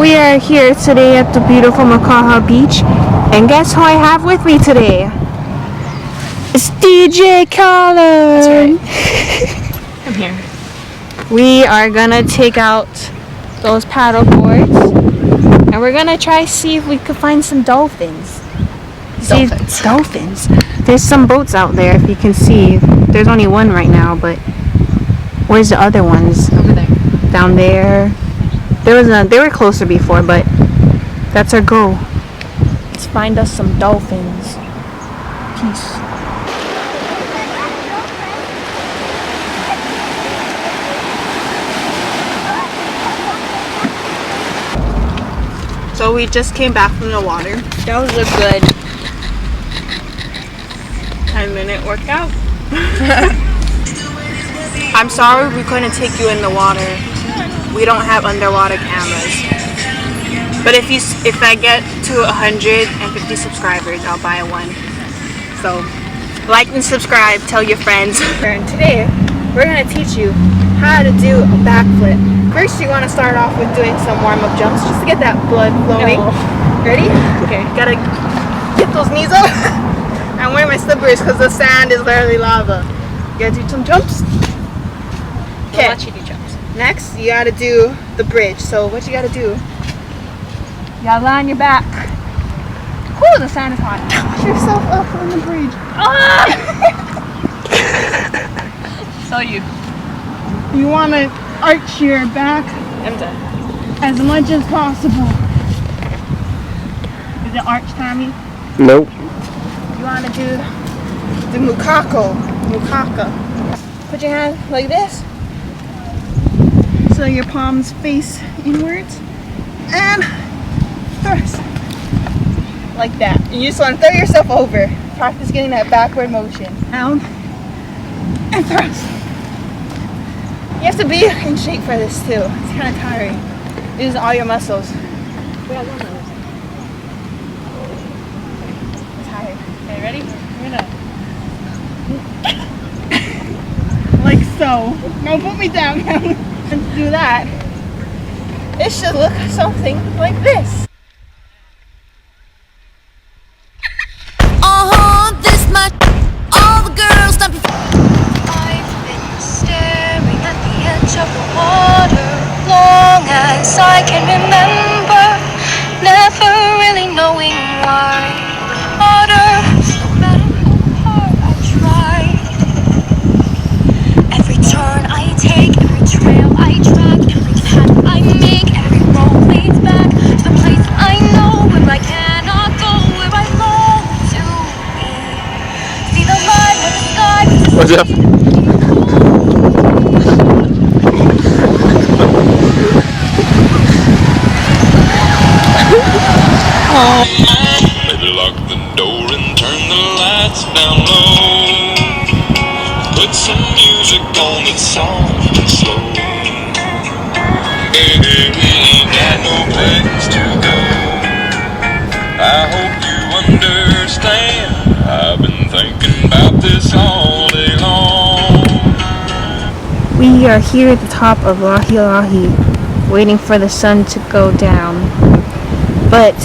We are here today at the beautiful Makaha Beach, and guess who I have with me today? It's DJ Colin. That's right. I'm here. We are gonna take out those paddle boards, and we're gonna try see if we could find some dolphins. Dolphins. There's some boats out there, if you can see. There's only one right now, but where's the other ones? Over there. Down there. They were closer before, but that's our goal. Let's find us some dolphins. Peace. So we just came back from the water. That was a good 10-minute workout. I'm sorry we couldn't take you in the water. We don't have underwater cameras. But if I get to 150 subscribers, I'll buy one. So like and subscribe, tell your friends. And today we're gonna teach you how to do a backflip. First you want to start off with doing some warm-up jumps just to get that blood flowing. No. Ready? Okay. Gotta get those knees up. I'm wearing my slippers because the sand is literally lava. You gotta do some jumps. Okay. I'll let you do jumps. Next, you gotta do the bridge. So what you gotta do, you gotta lie on your back. Whew, the sand is hot. Push yourself up on the bridge. Ah! So You wanna arch your back I'm done. as much as possible. Is it arch, Tommy? Nope. You wanna do the mukaka. Put your hand like this, so your palms face inwards, and thrust like that. You just want to throw yourself over. Practice getting that backward motion. Down and thrust. You have to be in shape for this too. It's kind of tiring. Use all your muscles. Yeah, I love I'm tired. Okay, ready? We're gonna. Like so. No, put me down. And to do that, it should look something like this. This much. All the girls done before. I've been staring at the edge of the water long as I can remember, never really knowing why. Water, no matter how hard I try. Every turn I take, every trail I track, every path I make, every road leads back to the place I know where I cannot go, where I long to be. See the line where the sky is. What's up? Maybe lock the door and turn the lights down low. Put some music on that's soft and slow. Baby, we ain't got no place to go. I hope you understand. I've been thinking about this all day long. We are here at the top of Lahi Lahi, waiting for the sun to go down. But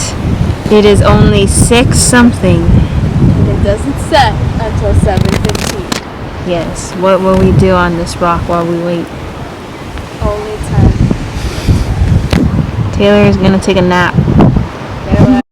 it is only 6 something. And it doesn't set until 7:15. Yes, what will we do on this rock while we wait? Only 10. Taylor is gonna take a nap. Farewell.